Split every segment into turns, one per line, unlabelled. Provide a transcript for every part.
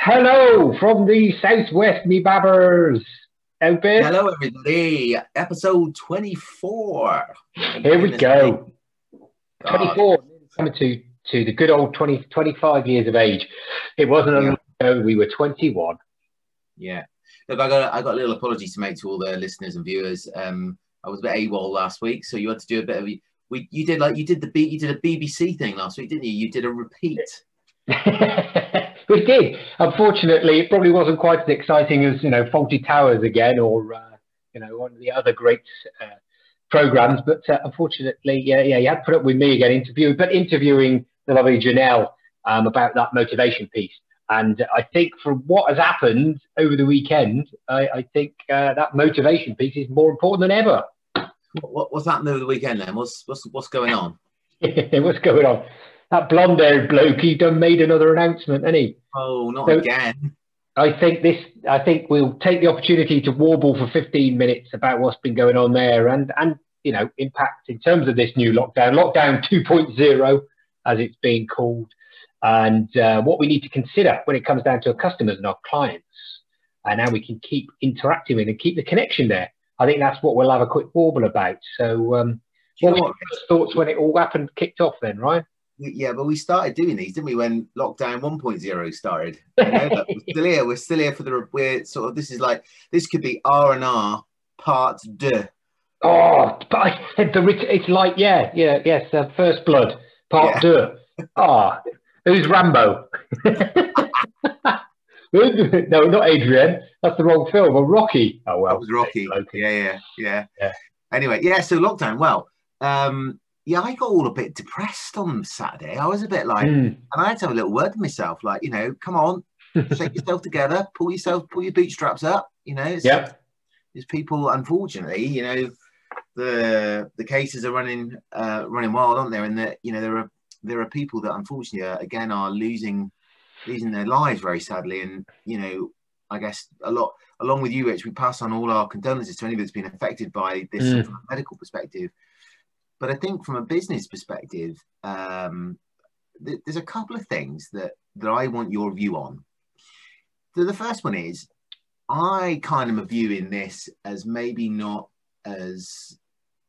Hello from the southwest, me babbers. Out there.
Hello, everybody. Episode 24. Thank
Here we
goodness me.
go.
God.
24, coming to the good old 20, 25 years of age. It wasn't a
Yeah.
long ago, we were 21.
Yeah. Look, I got a little apology to make to all the listeners and viewers. I was a bit AWOL last week, so you had to do a bit of you did a BBC thing last week, didn't you? You did a repeat.
We did. Unfortunately, it probably wasn't quite as exciting as, Faulty Towers again or, one of the other great programs. But unfortunately, you had to put up with me again, interviewing the lovely Janelle about that motivation piece. And I think from what has happened over the weekend, I think that motivation piece is more important than ever.
What's happened over the weekend then? What's going on?
What's going on? That blonde-haired bloke, he done made another announcement, hasn't he?
Oh, not again.
I think we'll take the opportunity to warble for 15 minutes about what's been going on there and impact in terms of this new lockdown 2.0, as it's being called, and what we need to consider when it comes down to our customers and our clients, and how we can keep interacting with and keep the connection there. I think that's what we'll have a quick warble about. So, what were your first thoughts when it all happened, kicked off then, Ryan?
Yeah, but we started doing these, didn't we, when lockdown 1.0 started? We're still here for this could be R&R part 2.
Oh, but it's like, yes, First Blood part 2. Who's Rambo? No, not Adrian. That's the wrong film. Or Rocky. Oh, well.
That was Rocky. Yeah. Anyway, so lockdown. Well, I got all a bit depressed on Saturday. I was a bit like, and I had to have a little word with myself, like, come on, shake yourself together, pull your bootstraps up. There's people, unfortunately, the cases are running wild, aren't there? And that there are people that unfortunately are losing their lives very sadly. And I guess along with you, Rich, we pass on all our condolences to anybody that's been affected by this from a medical perspective. But I think from a business perspective, there's a couple of things that I want your view on. So the first one is, I kind of viewing this as maybe not as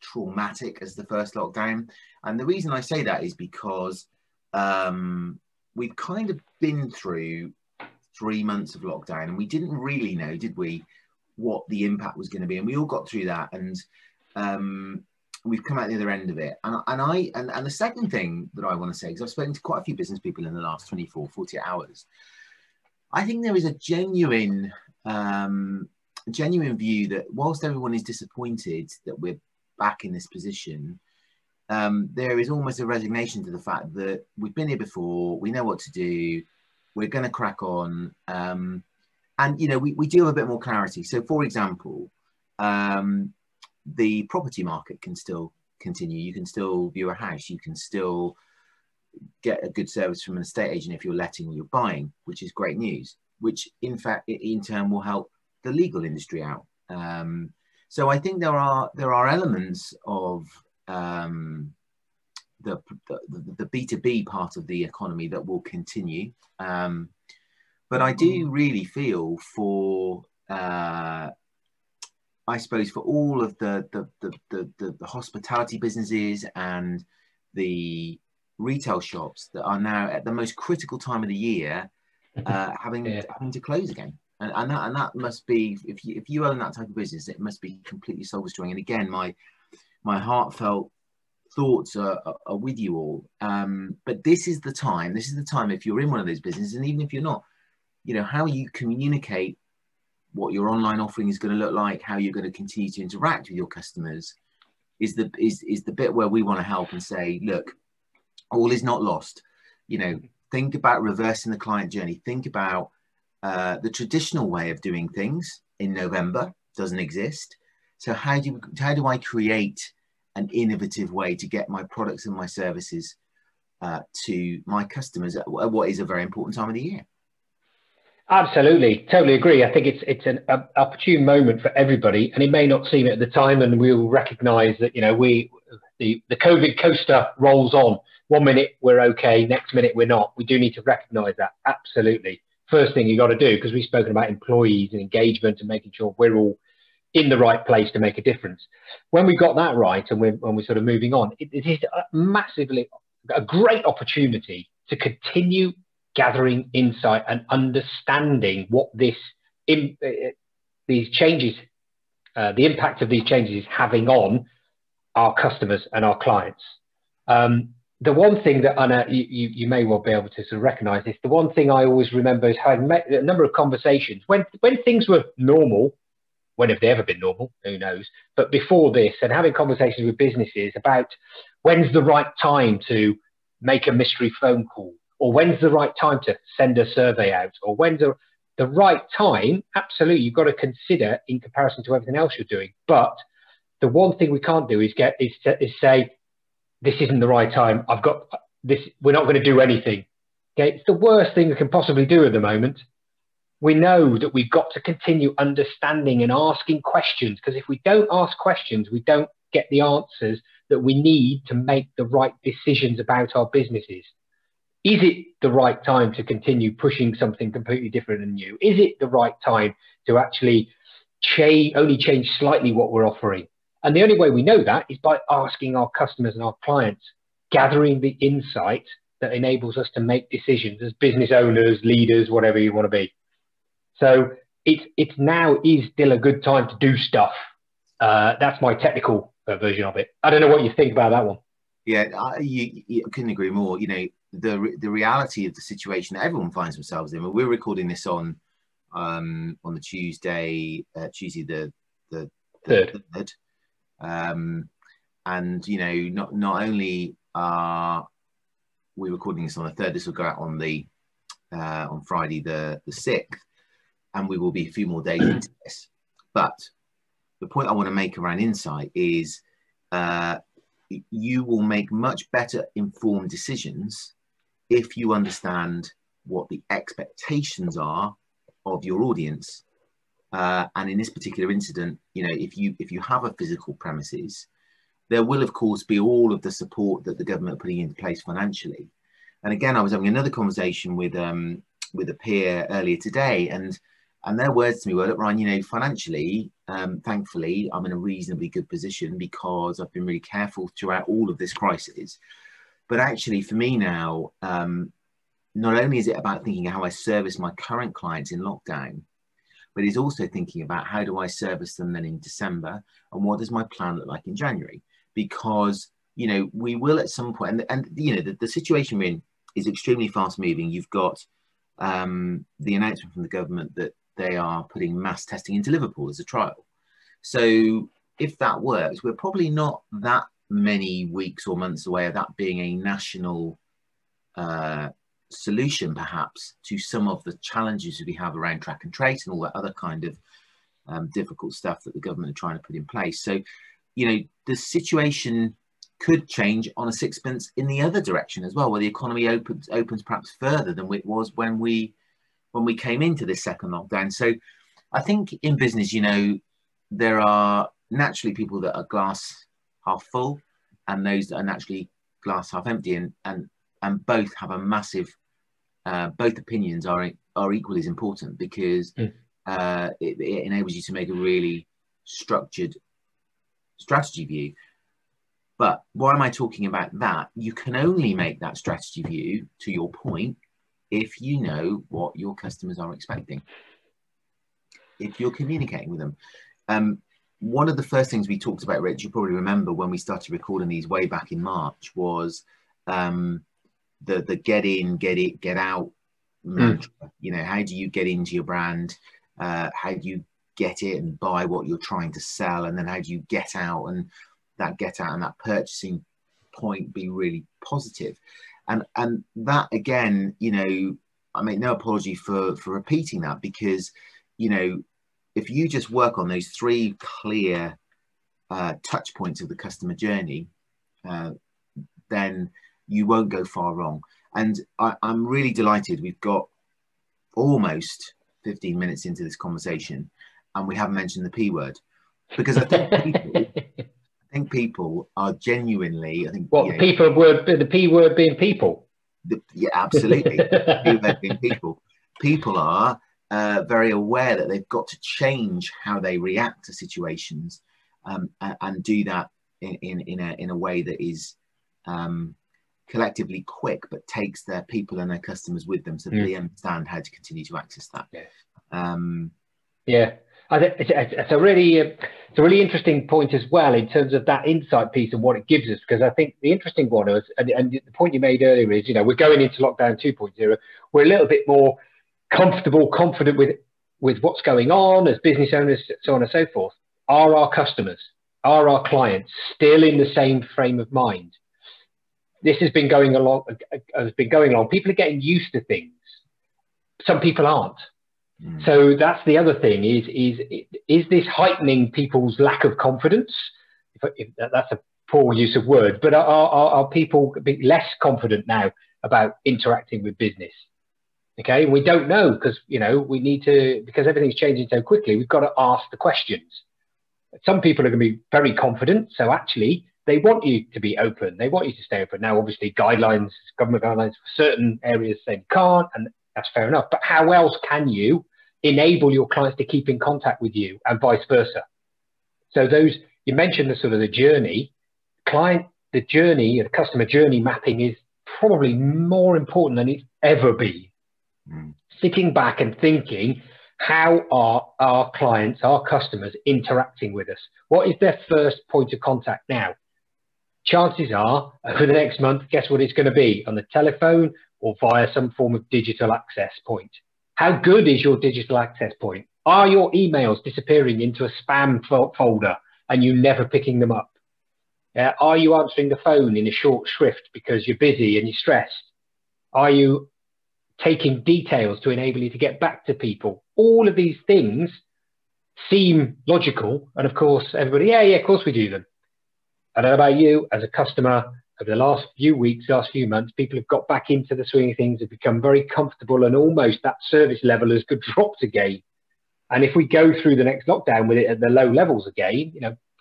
traumatic as the first lockdown. And the reason I say that is because we've kind of been through 3 months of lockdown, and we didn't really know, did we, what the impact was going to be. And we all got through that, and we've come out the other end of it. And the second thing that I want to say, because I've spoken to quite a few business people in the last 24, 48 hours, I think there is a genuine view that whilst everyone is disappointed that we're back in this position, there is almost a resignation to the fact that we've been here before, we know what to do, we're going to crack on, and we do have a bit more clarity. So, for example, the property market can still continue. You can still view a house. You can still get a good service from an estate agent if you're letting or you're buying, which is great news, which in fact in turn will help the legal industry out. So I think there are elements of the B2B part of the economy that will continue. But I do really feel for I suppose for all of the hospitality businesses and the retail shops that are now at the most critical time of the year, having to close again, and that must be, if you own that type of business, it must be completely soul destroying. And again, my heartfelt thoughts are with you all. But this is the time. If you're in one of those businesses, and even if you're not, how you communicate what your online offering is going to look like, how you're going to continue to interact with your customers, is the bit where we want to help and say, look, all is not lost. Think about reversing the client journey. Think about the traditional way of doing things in November doesn't exist. So how do I create an innovative way to get my products and my services to my customers at what is a very important time of the year?
Absolutely, totally agree. I think it's an opportune moment for everybody, and it may not seem it at the time, and we'll recognise that the COVID coaster rolls on. 1 minute we're okay, next minute we're not. We do need to recognise that, absolutely, first thing you got to do, because we've spoken about employees and engagement and making sure we're all in the right place to make a difference. When we got that right, and when we're sort of moving on, it is a great opportunity to continue gathering insight and understanding what these changes, the impact of these changes is having on our customers and our clients. The one thing that, Anna, you may well be able to sort of recognize this, the one thing I always remember is having a number of conversations when things were normal. When have they ever been normal? Who knows? But before this, and having conversations with businesses about when's the right time to make a mystery phone call, or when's the right time to send a survey out, or when's the right time. Absolutely, you've got to consider in comparison to everything else you're doing. But the one thing we can't do is say, this isn't the right time. I've got this. We're not going to do anything. Okay, it's the worst thing we can possibly do at the moment. We know that we've got to continue understanding and asking questions, because if we don't ask questions, we don't get the answers that we need to make the right decisions about our businesses. Is it the right time to continue pushing something completely different and new? Is it the right time to actually only change slightly what we're offering? And the only way we know that is by asking our customers and our clients, gathering the insight that enables us to make decisions as business owners, leaders, whatever you want to be. So it's now is still a good time to do stuff. That's my technical version of it. I don't know what you think about that one.
Yeah, you couldn't agree more. You know, the reality of the situation that everyone finds themselves in. We're recording this on the Tuesday the third. And you know, not only are we recording this on the 3rd, this will go out on the on Friday the 6th, and we will be a few more days into this. But the point I want to make around insight is you will make much better informed decisions if you understand what the expectations are of your audience. And in this particular incident, you know, if you have a physical premises, there will of course be all of the support that the government are putting into place financially. And again, I was having another conversation with a peer earlier today, and their words to me were, look, Ryan, you know, financially, thankfully, I'm in a reasonably good position because I've been really careful throughout all of this crisis. But actually, for me now, not only is it about thinking how I service my current clients in lockdown, but it's also thinking about how do I service them then in December, and what does my plan look like in January? Because, you know, we will at some point, and you know, the situation we're in is extremely fast moving. You've got the announcement from the government that they are putting mass testing into Liverpool as a trial. So if that works, we're probably not that many weeks or months away of that being a national solution, perhaps, to some of the challenges that we have around track and trace and all that other kind of difficult stuff that the government are trying to put in place. So, you know, the situation could change on a sixpence in the other direction as well, where the economy opens perhaps further than it was when we came into this second lockdown. So I think in business, you know, there are naturally people that are glass half full and those that are naturally glass half empty, and both have a massive, both opinions are equally as important, because it enables you to make a really structured strategy view. But why am I talking about that? You can only make that strategy view, to your point, if you know what your customers are expecting, if you're communicating with them. One of the first things we talked about, Rich, you probably remember when we started recording these way back in March, was the get in, get it, get out mantra. You know, how do you get into your brand? How do you get it and buy what you're trying to sell? And then how do you get out, and that get out and that purchasing point be really positive? And that, again, you know, I make no apology for repeating that, because, you know, if you just work on those three clear touch points of the customer journey, then you won't go far wrong. And I'm really delighted we've got almost 15 minutes into this conversation and we haven't mentioned the P word, because I think people are genuinely,
what, you know, the P word being people.
Yeah, absolutely. The P word being people. people are very aware that they've got to change how they react to situations, and do that in a way that is collectively quick, but takes their people and their customers with them, so that they understand how to continue to access that.
Yeah, I think it's a really interesting point as well, in terms of that insight piece and what it gives us. Because I think the interesting one is, and the point you made earlier is, we're going into lockdown 2.0. We're a little bit more comfortable, confident with what's going on as business owners, so on and so forth. Are our customers, are our clients still in the same frame of mind? This has been going along. People are getting used to things. Some people aren't. So that's the other thing, is this heightening people's lack of confidence? If that's a poor use of words, but are people a bit less confident now about interacting with business? Okay, we don't know, because we need to, because everything's changing so quickly. We've got to ask the questions. Some people are going to be very confident, so actually they want you to be open. They want you to stay open. Now, obviously, government guidelines for certain areas say you can't, and that's fair enough. But how else can you enable your clients to keep in contact with you, and vice versa? So you mentioned the journey, the customer journey mapping is probably more important than it's ever been. Sitting back and thinking, how are our clients, our customers interacting with us? What is their first point of contact now? Chances are, over the next month, guess what it's going to be? On the telephone or via some form of digital access point. How good is your digital access point? Are your emails disappearing into a spam folder and you never picking them up? Are you answering the phone in a short shrift because you're busy and you're stressed? Are you taking details to enable you to get back to people? All of these things seem logical. And of course, everybody, yeah, of course we do them. I don't know about you, as a customer, over the last few weeks, last few months, people have got back into the swing of things, have become very comfortable, and almost that service level has dropped again. And if we go through the next lockdown with it at the low levels again,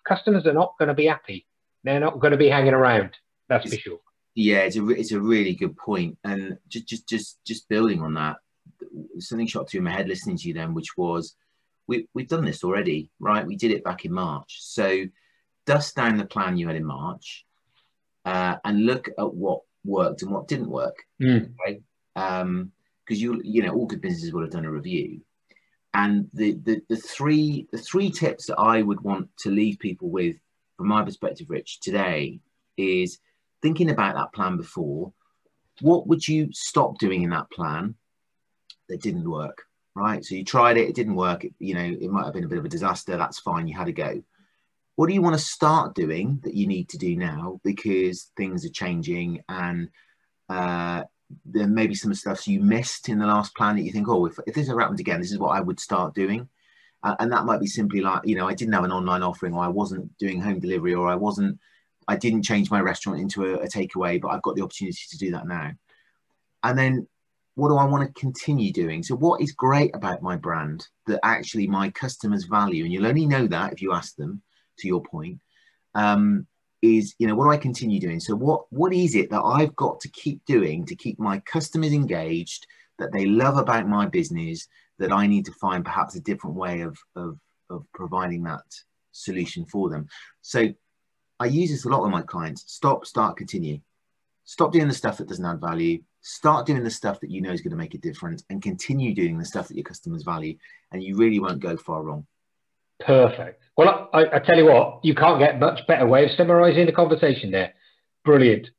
customers are not going to be happy. They're not going to be hanging around. That's for sure.
Yeah, it's a really good point. And just building on that, something shot through my head listening to you then, which was, we've done this already, right? We did it back in March. So dust down the plan you had in March, and look at what worked and what didn't work. Okay? Because all good businesses will have done a review. And the three tips that I would want to leave people with, from my perspective, Rich, today, is thinking about that plan before. What would you stop doing in that plan that didn't work? Right? So you tried it, it didn't work. It might have been a bit of a disaster. That's fine. You had to go. What do you want to start doing that you need to do now, because things are changing, and there may be some stuff you missed in the last plan that you think, oh, if this ever happened again, this is what I would start doing. And that might be simply like, I didn't have an online offering, or I wasn't doing home delivery, or I didn't change my restaurant into a takeaway, but I've got the opportunity to do that now. And then what do I want to continue doing? So what is great about my brand that actually my customers value, and you'll only know that if you ask them, to your point, is, what do I continue doing? So what is it that I've got to keep doing to keep my customers engaged, that they love about my business, that I need to find perhaps a different way of providing that solution for them? So I use this a lot with my clients. Stop, start, continue. Stop doing the stuff that doesn't add value. Start doing the stuff that you know is going to make a difference, and continue doing the stuff that your customers value, and you really won't go far wrong.
Perfect. Well, I tell you what, you can't get much better way of summarising the conversation there. Brilliant.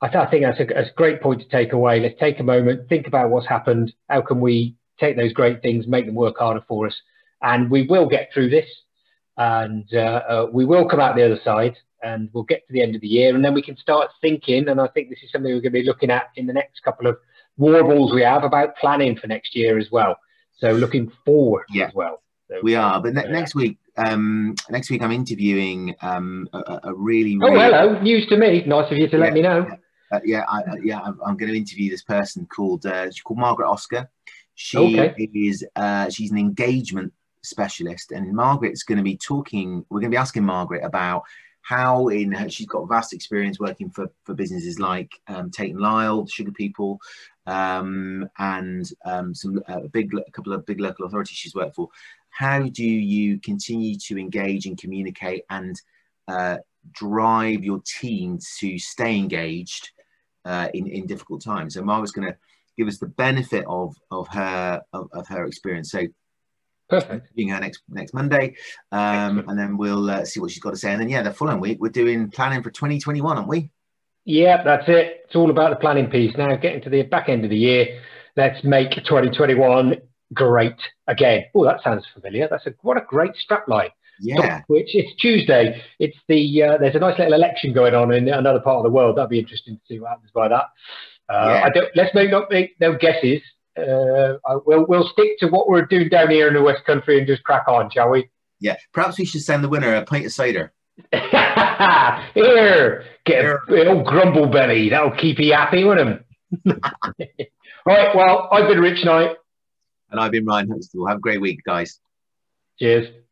I think that's a great point to take away. Let's take a moment, think about what's happened. How can we take those great things, make them work harder for us? And we will get through this, and we will come out the other side, and we'll get to the end of the year, and then we can start thinking. And I think this is something we're going to be looking at in the next couple of warbles we have, about planning for next year as well. So looking forward as well. So,
we are, but next week I'm interviewing a really.
Oh, hello! News to me. Nice of you to let me know.
I'm going to interview this person called Margaret Oscar. She's an engagement specialist, and Margaret's going to be talking. We're going to be asking Margaret about how she's got vast experience working for businesses like Tate and Lyle, Sugar People, and some a couple of big local authorities she's worked for. How do you continue to engage and communicate and drive your team to stay engaged in difficult times? So Margaret's going to give us the benefit of her experience. So
perfect.
Being her next Monday, and then we'll see what she's got to say. And then the following week we're doing planning for 2021, aren't we?
Yeah, that's it. It's all about the planning piece. Now, getting to the back end of the year, let's make 2021 great again. Oh, that sounds familiar. What a great strapline.
Yeah.
Which it's Tuesday. It's there's a nice little election going on in another part of the world. That'd be interesting to see what happens by that. Let's not make no guesses. We'll stick to what we're doing down here in the West Country and just crack on, shall we?
Yeah. Perhaps we should send the winner a pint of cider.
Here, get a old grumble belly. That'll keep you happy with him. Right. Well, I've been Rich Knight.
And I've been Ryan Huxtable. Have a great week, guys.
Cheers.